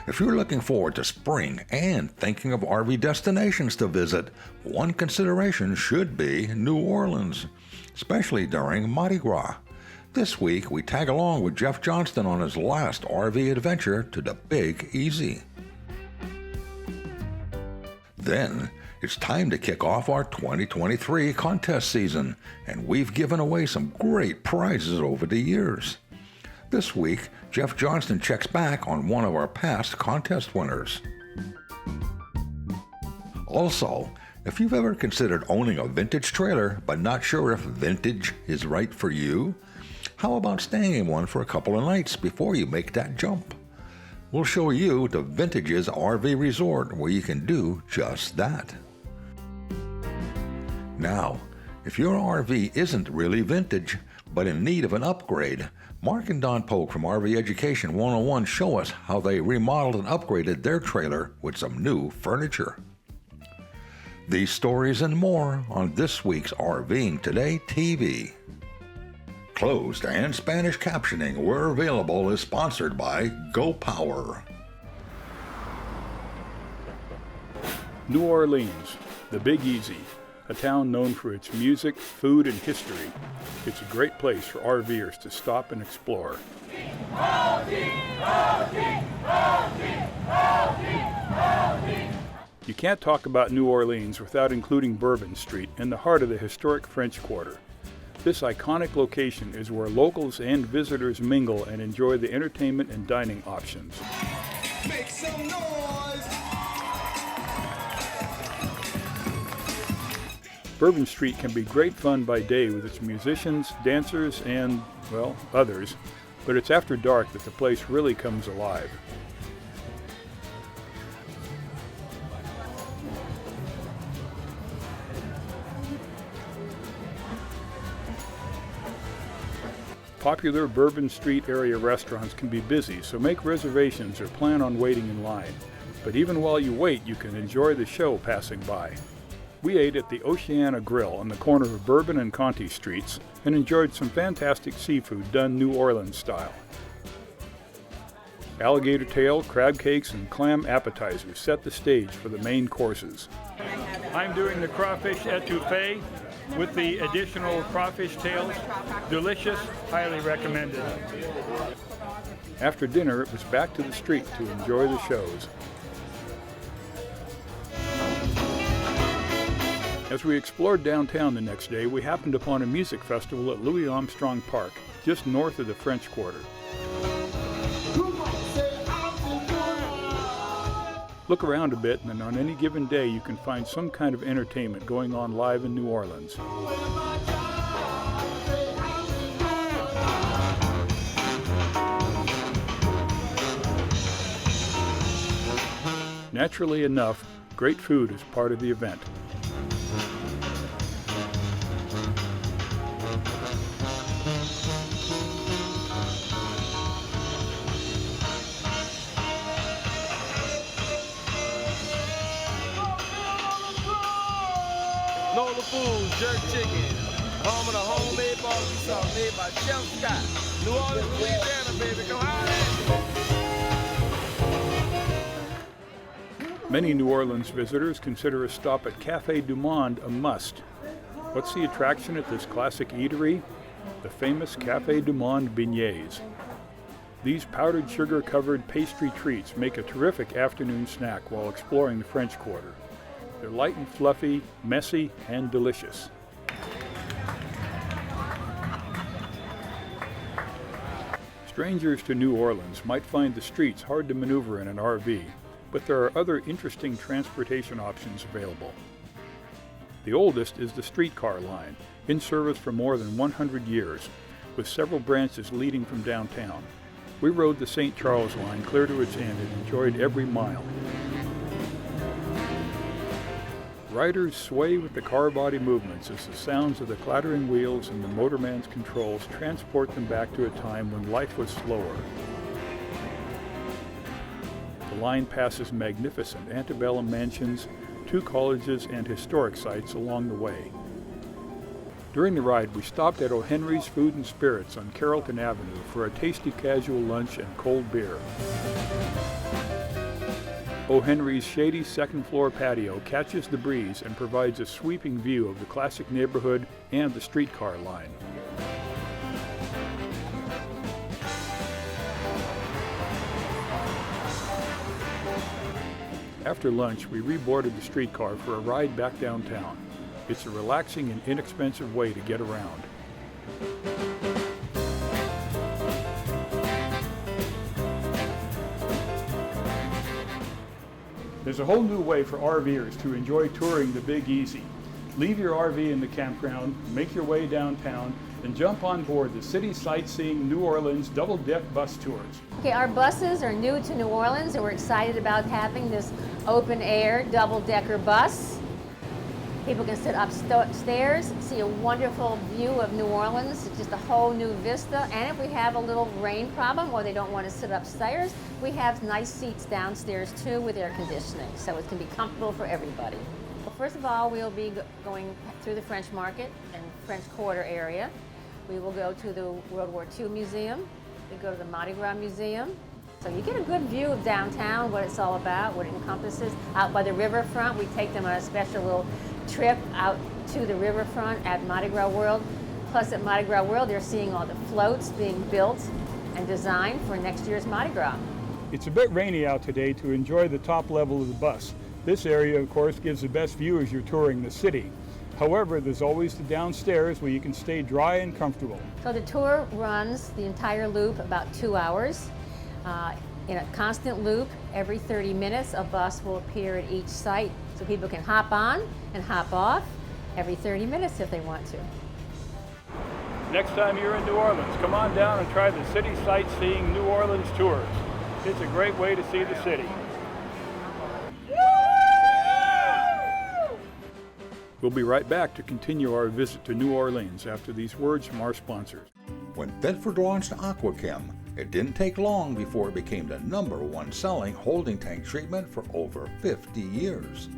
If you're looking forward to spring and thinking of RV destinations to visit, one consideration should be New Orleans, especially during Mardi Gras. This week, we tag along with Jeff Johnston on his last RV adventure to the Big Easy. Then, it's time to kick off our 2023 contest season, and we've given away some great prizes over the years. This week, Jeff Johnston checks back on one of our past contest winners. Also, if you've ever considered owning a vintage trailer but not sure if vintage is right for you, how about staying in one for a couple of nights before you make that jump? We'll show you the Vintage's RV Resort where you can do just that. Now, if your RV isn't really vintage but in need of an upgrade, Mark and Dawn Polk from RV Education 101 show us how they remodeled and upgraded their trailer with some new furniture. These stories and more on this week's RVing Today TV. Closed and Spanish captioning where available is sponsored by Go Power. New Orleans, the Big Easy, a town known for its music, food, and history. It's a great place for RVers to stop and explore. You can't talk about New Orleans without including Bourbon Street in the heart of the historic French Quarter. This iconic location is where locals and visitors mingle and enjoy the entertainment and dining options. Make some noise! Bourbon Street can be great fun by day with its musicians, dancers, and, well, others, but it's after dark that the place really comes alive. Popular Bourbon Street area restaurants can be busy, so make reservations or plan on waiting in line. But even while you wait, you can enjoy the show passing by. We ate at the Oceana Grill on the corner of Bourbon and Conti Streets and enjoyed some fantastic seafood done New Orleans style. Alligator tail, crab cakes, and clam appetizers set the stage for the main courses. I'm doing the crawfish etouffee with the additional crawfish tails. Delicious, highly recommended. After dinner, it was back to the street to enjoy the shows. As we explored downtown the next day, we happened upon a music festival at Louis Armstrong Park, just north of the French Quarter. Look around a bit, and on any given day you can find some kind of entertainment going on live in New Orleans. Naturally enough, great food is part of the event. Nola Foods, jerk chicken, home of the homemade barbecue sauce made by Chef Scott. New Orleans, Louisiana, baby, come on. Many New Orleans visitors consider a stop at Café du Monde a must. What's the attraction at this classic eatery? The famous Café du Monde beignets. These powdered sugar-covered pastry treats make a terrific afternoon snack while exploring the French Quarter. They're light and fluffy, messy, and delicious. Strangers to New Orleans might find the streets hard to maneuver in an RV, but there are other interesting transportation options available. The oldest is the streetcar line, in service for more than 100 years, with several branches leading from downtown. We rode the St. Charles line clear to its end and enjoyed every mile. Riders sway with the car body movements as the sounds of the clattering wheels and the motorman's controls transport them back to a time when life was slower. The line passes magnificent antebellum mansions, 2 colleges, and historic sites along the way. During the ride, we stopped at O'Henry's Food and Spirits on Carrollton Avenue for a tasty casual lunch and cold beer. O. Henry's shady second-floor patio catches the breeze and provides a sweeping view of the classic neighborhood and the streetcar line. After lunch, we reboarded the streetcar for a ride back downtown. It's a relaxing and inexpensive way to get around. There's a whole new way for RVers to enjoy touring the Big Easy. Leave your RV in the campground, make your way downtown, and jump on board the City Sightseeing New Orleans double-deck bus tours. Okay, our buses are new to New Orleans, and we're excited about having this open-air double-decker bus. People can sit upstairs, see a wonderful view of New Orleans. It's just a whole new vista. And if we have a little rain problem or they don't want to sit upstairs, we have nice seats downstairs too with air conditioning, so it can be comfortable for everybody. Well, first of all, we'll be going through the French Market and French Quarter area. We will go to the World War II Museum. We go to the Mardi Gras Museum. So you get a good view of downtown, what it's all about, what it encompasses. Out by the riverfront, we take them on a special little trip out to the riverfront at Mardi Gras World. Plus at Mardi Gras World, they're seeing all the floats being built and designed for next year's Mardi Gras. It's a bit rainy out today to enjoy the top level of the bus. This area, of course, gives the best view as you're touring the city. However, there's always the downstairs where you can stay dry and comfortable. So the tour runs the entire loop about 2 hours. In a constant loop, every 30 minutes, a bus will appear at each site, so people can hop on and hop off every 30 minutes if they want to. Next time you're in New Orleans, come on down and try the City Sightseeing New Orleans tours. It's a great way to see the city. We'll be right back to continue our visit to New Orleans after these words from our sponsors. When Thetford launched Aquachem, it didn't take long before it became the #1 selling holding tank treatment for over 50 years.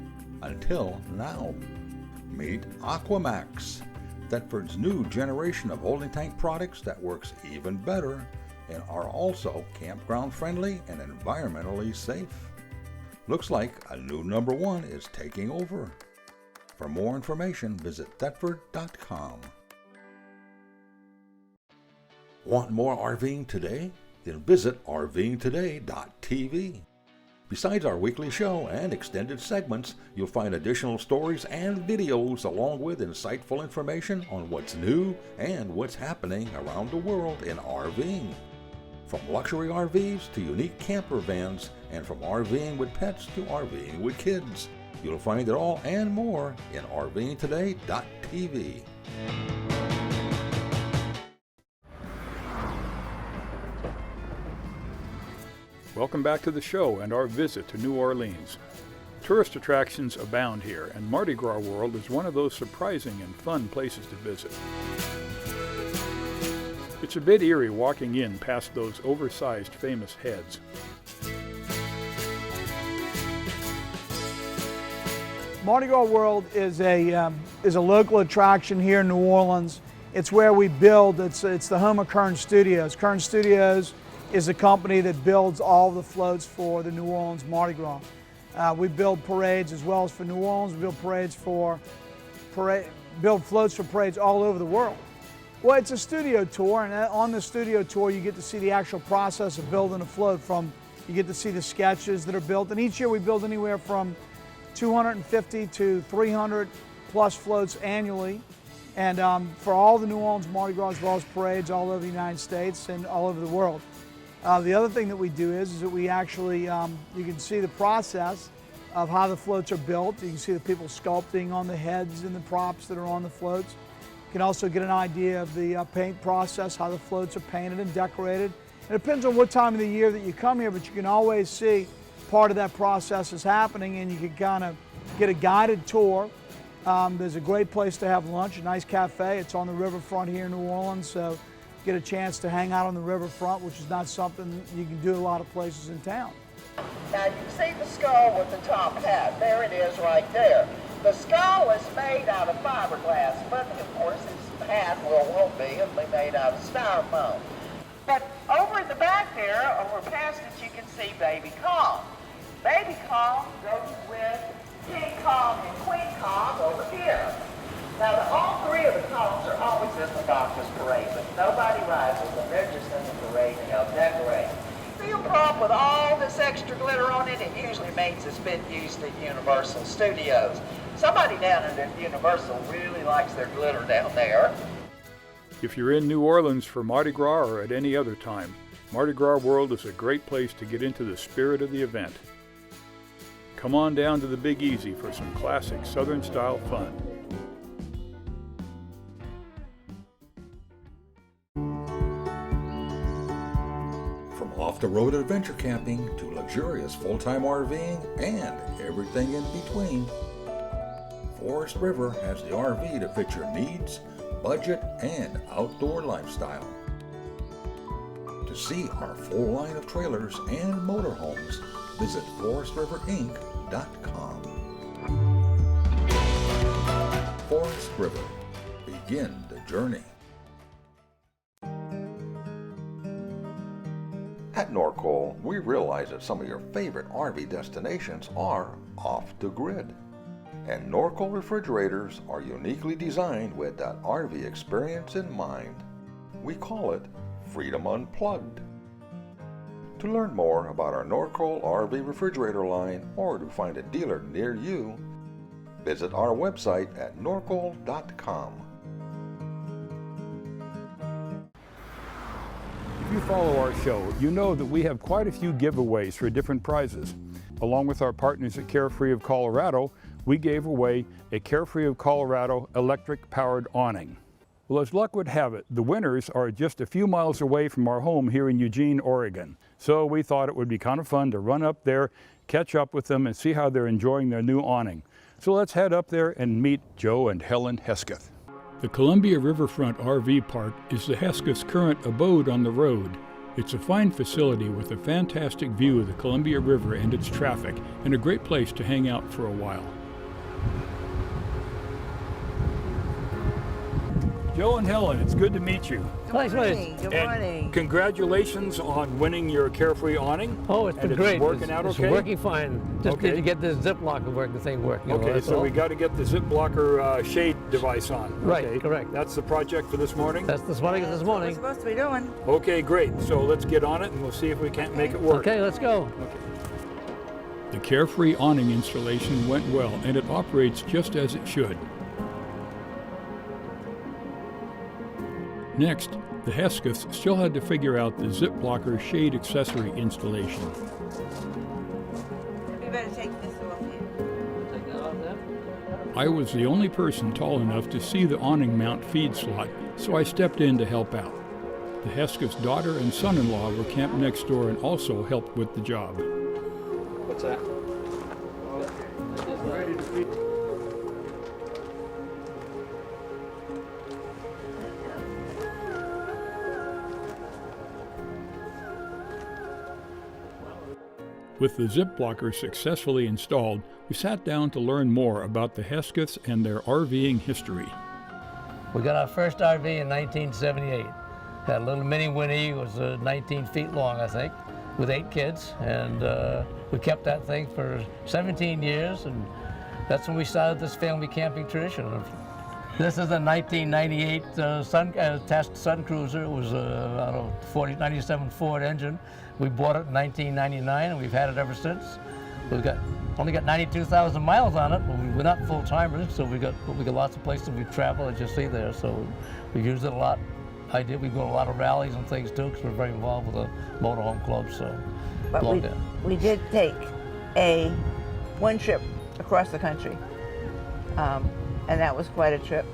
Until now. Meet Aquamax, Thetford's new generation of holding tank products that works even better and are also campground friendly and environmentally safe. Looks like a new #1 is taking over. For more information, visit thetford.com. Want more RVing today? Then visit RVingToday.tv. Besides our weekly show and extended segments, you'll find additional stories and videos along with insightful information on what's new and what's happening around the world in RVing. From luxury RVs to unique camper vans, and from RVing with pets to RVing with kids. You'll find it all and more in RVingToday.tv. Welcome back to the show and our visit to New Orleans. Tourist attractions abound here, and Mardi Gras World is one of those surprising and fun places to visit. It's a bit eerie walking in past those oversized famous heads. Mardi Gras World is a local attraction here in New Orleans. It's where we build. It's the home of Kern Studios. Kern Studios is a company that builds all the floats for the New Orleans Mardi Gras. We build parades as well as for New Orleans. We build floats for parades all over the world. Well, it's a studio tour, and on the studio tour you get to see the actual process of building a float. You get to see the sketches that are built, and each year we build anywhere from 250 to 300 plus floats annually, and for all the New Orleans Mardi Gras as well as parades all over the United States and all over the world. The other thing that we do is that we actually, you can see the process of how the floats are built. You can see the people sculpting on the heads and the props that are on the floats. You can also get an idea of the paint process, how the floats are painted and decorated. It depends on what time of the year that you come here, but you can always see part of that process is happening, and you can kind of get a guided tour. There's a great place to have lunch, a nice cafe. It's on the riverfront here in New Orleans, so get a chance to hang out on the riverfront, which is not something you can do a lot of places in town. Now you can see the skull with the top hat. There it is right there. The skull is made out of fiberglass, but of course his hat won't be. It'll be made out of styrofoam. But over in the back there, over past it, you can see Baby Calm. Baby Kong goes with King Kong and Queen Kong over here. Now, all three of the Kongs are always in the doctor's parade, but nobody rivals them. They're just in the parade to help decorate. See them pop with all this extra glitter on it. It usually means it's been used at Universal Studios. Somebody down at Universal really likes their glitter down there. If you're in New Orleans for Mardi Gras or at any other time, Mardi Gras World is a great place to get into the spirit of the event. Come on down to the Big Easy for some classic Southern-style fun. From off-the-road adventure camping to luxurious full-time RVing and everything in between, Forest River has the RV to fit your needs, budget, and outdoor lifestyle. To see our full line of trailers and motorhomes, visit forestriverinc.com. Forest River. Begin the journey. At Norcol, we realize that some of your favorite RV destinations are off the grid. And Norcol refrigerators are uniquely designed with that RV experience in mind. We call it Freedom Unplugged. To learn more about our Norcol RV refrigerator line or to find a dealer near you, visit our website at norcol.com. If you follow our show, you know that we have quite a few giveaways for different prizes. Along with our partners at Carefree of Colorado, we gave away a Carefree of Colorado electric-powered awning. Well, as luck would have it, the winners are just a few miles away from our home here in Eugene, Oregon. So we thought it would be kind of fun to run up there, catch up with them, and see how they're enjoying their new awning. So let's head up there and meet Joe and Helen Hesketh. The Columbia Riverfront RV Park is the Hesketh's current abode on the road. It's a fine facility with a fantastic view of the Columbia River and its traffic, and a great place to hang out for a while. Joe and Helen, it's good to meet you. Good morning. Good morning. Congratulations on winning your Carefree awning. Oh, it's been great. It's working out okay? It's working fine. Just need to get this zip locker thing working. Okay, so we got to get the zip blocker shade device on. Right, okay. Correct. That's the project for this morning? That's this morning. That's what we're supposed to be doing. Okay, great. So let's get on it and we'll see if we can't make it work. Okay, let's go. Okay. The Carefree awning installation went well and it operates just as it should. Next, the Heskeths still had to figure out the zip blocker shade accessory installation. You better take this off here. Take that off there. I was the only person tall enough to see the awning mount feed slot, so I stepped in to help out. The Heskeths' daughter and son-in-law were camped next door and also helped with the job. What's that? Ready to feed. With the zip blocker successfully installed, we sat down to learn more about the Heskeths and their RVing history. We got our first RV in 1978. Had a little mini Winnie, it was 19 feet long, I think, with 8 kids, and we kept that thing for 17 years, and that's when we started this family camping tradition. This is a 1998 test Sun Cruiser. It was a 97 Ford engine. We bought it in 1999, and we've had it ever since. We've only got 92,000 miles on it, but we're not full timers, so we got lots of places we travel, as you see there. So we use it a lot. We go to a lot of rallies and things too, because we're very involved with the motorhome club. So, but we did take one trip across the country, and that was quite a trip.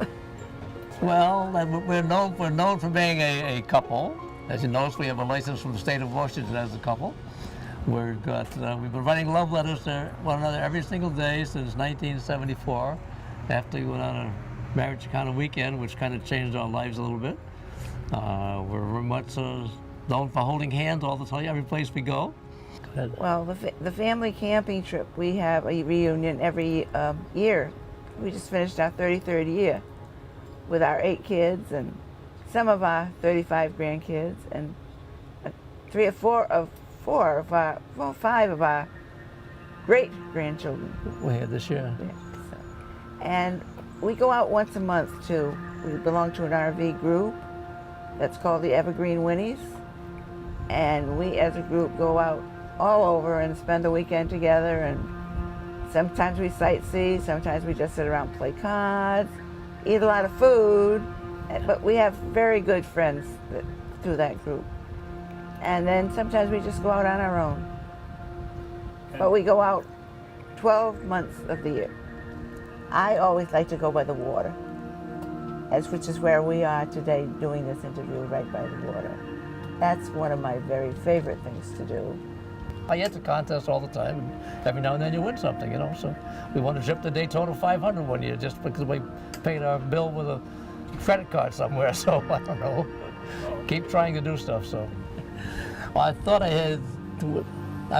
Well, we're known for being a couple. As you notice, we have a license from the state of Washington as a couple. We've been writing love letters to one another every single day since 1974, after we went on a marriage kind of weekend, which kind of changed our lives a little bit. We're very much known for holding hands all the time, every place we go. Well, the family camping trip, we have a reunion every year. We just finished our 33rd year with our 8 kids and some of our 35 grandkids, and 5 of our great-grandchildren. We're here this year. Yeah, so. And we go out once a month too. We belong to an RV group that's called the Evergreen Winnies. And we as a group go out all over and spend the weekend together, and sometimes we sightsee, sometimes we just sit around and play cards, eat a lot of food, but we have very good friends through that group. And then sometimes we just go out on our own. But we go out 12 months of the year. I always like to go by the water, which is where we are today doing this interview, right by the water. That's one of my very favorite things to do. I enter contests all the time, and every now and then you win something, you know. So we won a trip to Daytona 500 one year just because we paid our bill with a credit card somewhere. So I don't know. Keep trying to do stuff. So well, I thought I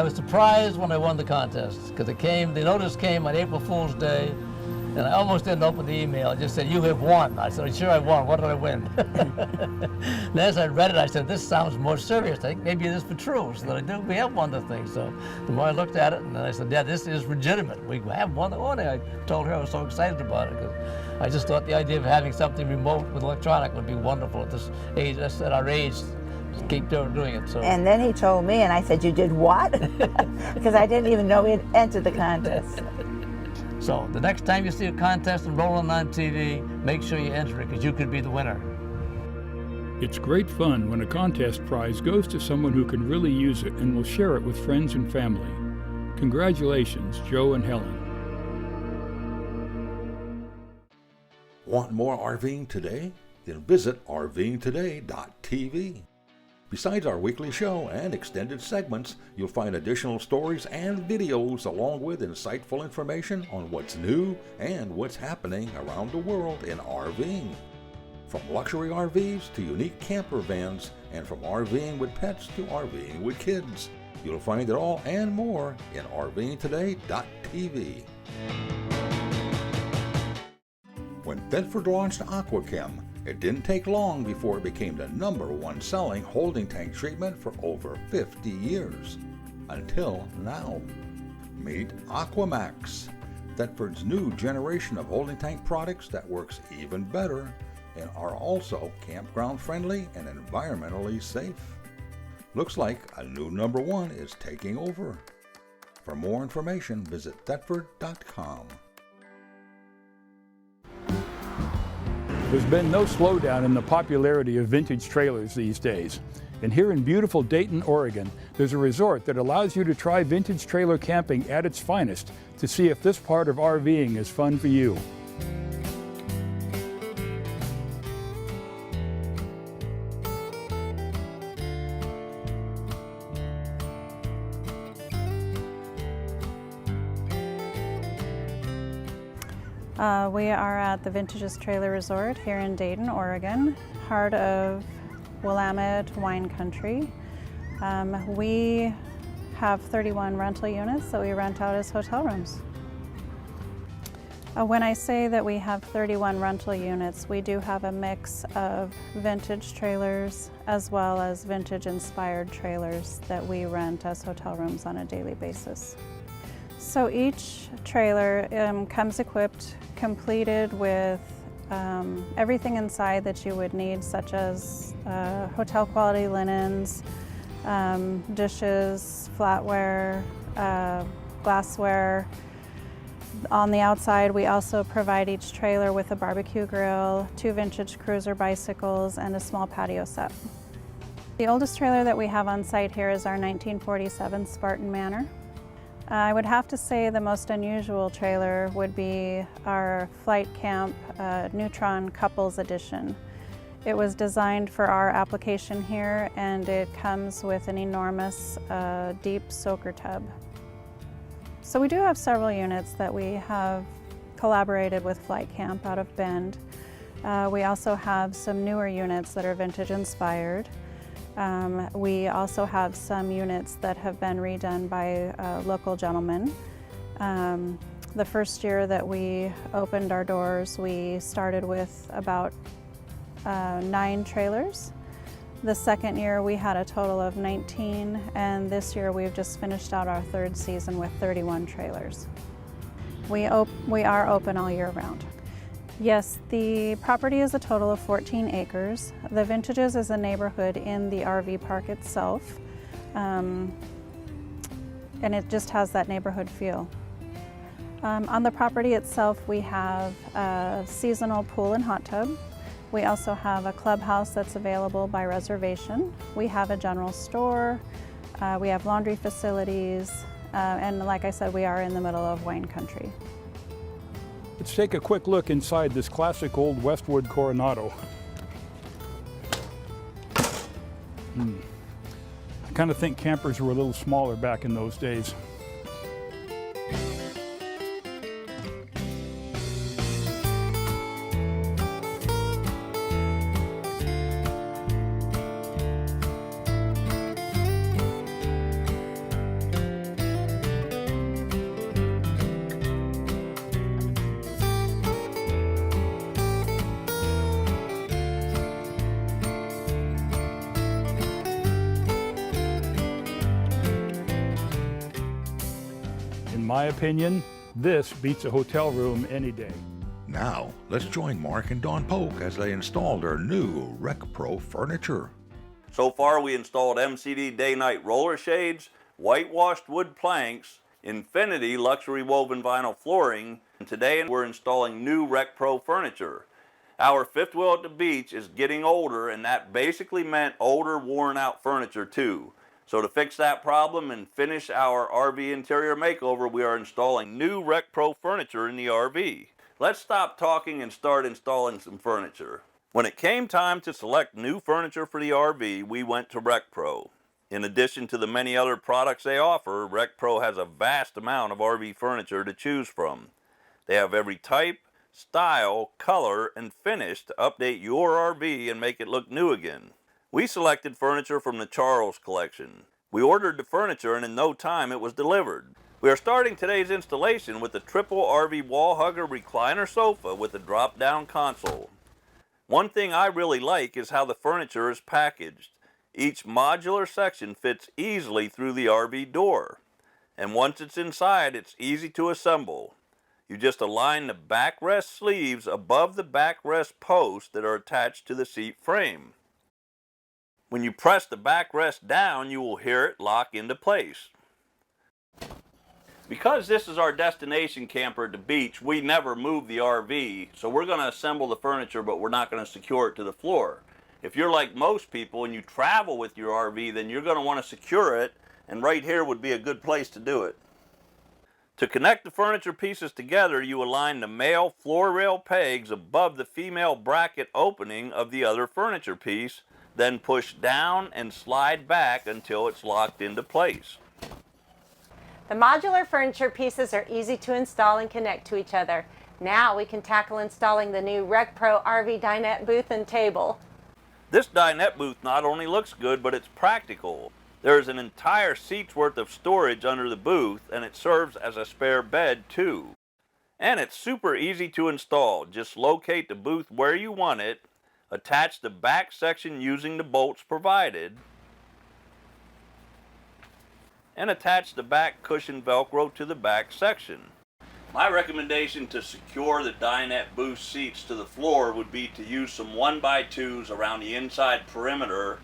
was surprised when I won the contest because the notice came on April Fool's Day, and I almost didn't open the email. It just said, "You have won." I said, "Sure, I won. What did I win?" And as I read it, I said, "This sounds more serious. I think maybe it is for true." So we have won the thing. So the more I looked at it, and then I said, "Yeah, this is legitimate. We have won the one." I told her I was so excited about it because I just thought the idea of having something remote with electronic would be wonderful at this age. That's at our age. Just keep doing it. So. And then he told me, and I said, "You did what?" Because I didn't even know he'd entered the contest. So the next time you see a contest rolling on TV, make sure you enter it because you could be the winner. It's great fun when a contest prize goes to someone who can really use it and will share it with friends and family. Congratulations, Joe and Helen. Want more RVing today? Then visit RVingToday.tv. Besides our weekly show and extended segments, you'll find additional stories and videos along with insightful information on what's new and what's happening around the world in RVing. From luxury RVs to unique camper vans, and from RVing with pets to RVing with kids. You'll find it all and more in RVingToday.tv. When Thetford launched AquaChem, it didn't take long before it became the #1 selling holding tank treatment for over 50 years. Until now. Meet Aquamax, Thetford's new generation of holding tank products that works even better and are also campground friendly and environmentally safe. Looks like a new #1 is taking over. For more information, visit Thetford.com. There's been no slowdown in the popularity of vintage trailers these days. And here in beautiful Dayton, Oregon, there's a resort that allows you to try vintage trailer camping at its finest to see if this part of RVing is fun for you. We are at the Vintages Trailer Resort here in Dayton, Oregon, heart of Willamette wine country. We have 31 rental units that we rent out as hotel rooms. When I say that we have 31 rental units, we do have a mix of vintage trailers as well as vintage inspired trailers that we rent as hotel rooms on a daily basis. So each trailer comes equipped, completed with everything inside that you would need, such as hotel quality linens, dishes, flatware, glassware. On the outside, we also provide each trailer with a barbecue grill, 2 vintage cruiser bicycles, and a small patio set. The oldest trailer that we have on site here is our 1947 Spartan Manor. I would have to say the most unusual trailer would be our Flight Camp Neutron Couples Edition. It was designed for our application here, and it comes with an enormous deep soaker tub. So we do have several units that we have collaborated with Flight Camp out of Bend. We also have some newer units that are vintage inspired. We also have some units that have been redone by local gentlemen. The first year that we opened our doors, we started with about 9 trailers. The second year we had a total of 19, and this year we've just finished out our third season with 31 trailers. We are open all year round. Yes, the property is a total of 14 acres. The Vintages is a neighborhood in the RV park itself, and it just has that neighborhood feel. On the property itself, we have a seasonal pool and hot tub. We also have a clubhouse that's available by reservation. We have a general store. We have laundry facilities. And like I said, we are in the middle of wine country. Let's take a quick look inside this classic old Westwood Coronado. I kind of think campers were a little smaller back in those days. In my opinion, this beats a hotel room any day. Now, let's join Mark and Dawn Polk as they install their new Rec Pro furniture. So far, we installed MCD day-night roller shades, whitewashed wood planks, Infinity luxury woven vinyl flooring, and today we're installing new Rec Pro furniture. Our fifth wheel at the beach is getting older, and that basically meant older, worn-out furniture too. So to fix that problem and finish our RV interior makeover, we are installing new Rec Pro furniture in the RV. Let's stop talking and start installing some furniture. When it came time to select new furniture for the RV, we went to Rec Pro. In addition to the many other products they offer, Rec Pro has a vast amount of RV furniture to choose from. They have every type, style, color, and finish to update your RV and make it look new again. We selected furniture from the Charles collection. We ordered the furniture and in no time it was delivered. We are starting today's installation with the triple RV wall hugger recliner sofa with a drop-down console. One thing I really like is how the furniture is packaged. Each modular section fits easily through the RV door. And once it's inside, it's easy to assemble. You just align the backrest sleeves above the backrest posts that are attached to the seat frame. When you press the backrest down, you will hear it lock into place. Because this is our destination camper at the beach, we never move the RV, so we're going to assemble the furniture, but we're not going to secure it to the floor. If you're like most people and you travel with your RV, then you're going to want to secure it, and right here would be a good place to do it. To connect the furniture pieces together, you align the male floor rail pegs above the female bracket opening of the other furniture piece, then push down and slide back until it's locked into place. The modular furniture pieces are easy to install and connect to each other. Now we can tackle installing the new Rec Pro RV dinette booth and table. This dinette booth not only looks good, but it's practical. There's an entire seat's worth of storage under the booth, and it serves as a spare bed too. And it's super easy to install. Just locate the booth where you want it, attach the back section using the bolts provided, and attach the back cushion Velcro to the back section. My recommendation to secure the dinette booth seats to the floor would be to use some 1x2s around the inside perimeter,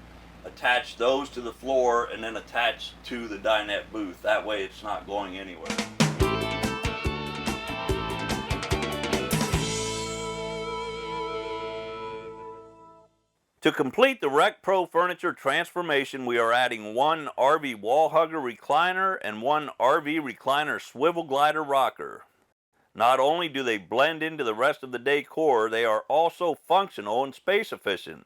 attach those to the floor, and then attach to the dinette booth. That way it's not going anywhere. To complete the Rec Pro furniture transformation, we are adding one RV wall hugger recliner and one RV recliner swivel glider rocker. Not only do they blend into the rest of the decor, they are also functional and space efficient.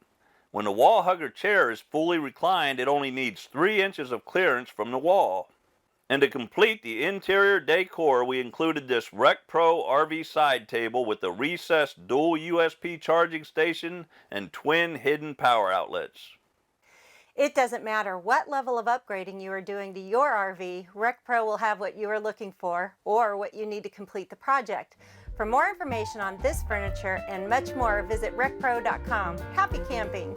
When the wall hugger chair is fully reclined, it only needs 3 inches of clearance from the wall. And to complete the interior decor, we included this Rec Pro RV side table with a recessed dual USB charging station and twin hidden power outlets. It doesn't matter what level of upgrading you are doing to your RV, Rec Pro will have what you are looking for or what you need to complete the project. For more information on this furniture and much more, visit recpro.com. Happy camping!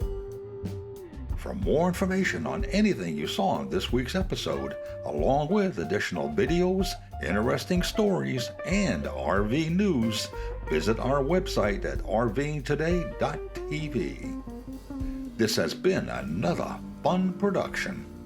For more information on anything you saw in this week's episode, along with additional videos, interesting stories, and RV news, visit our website at RVingToday.tv. This has been another fun production.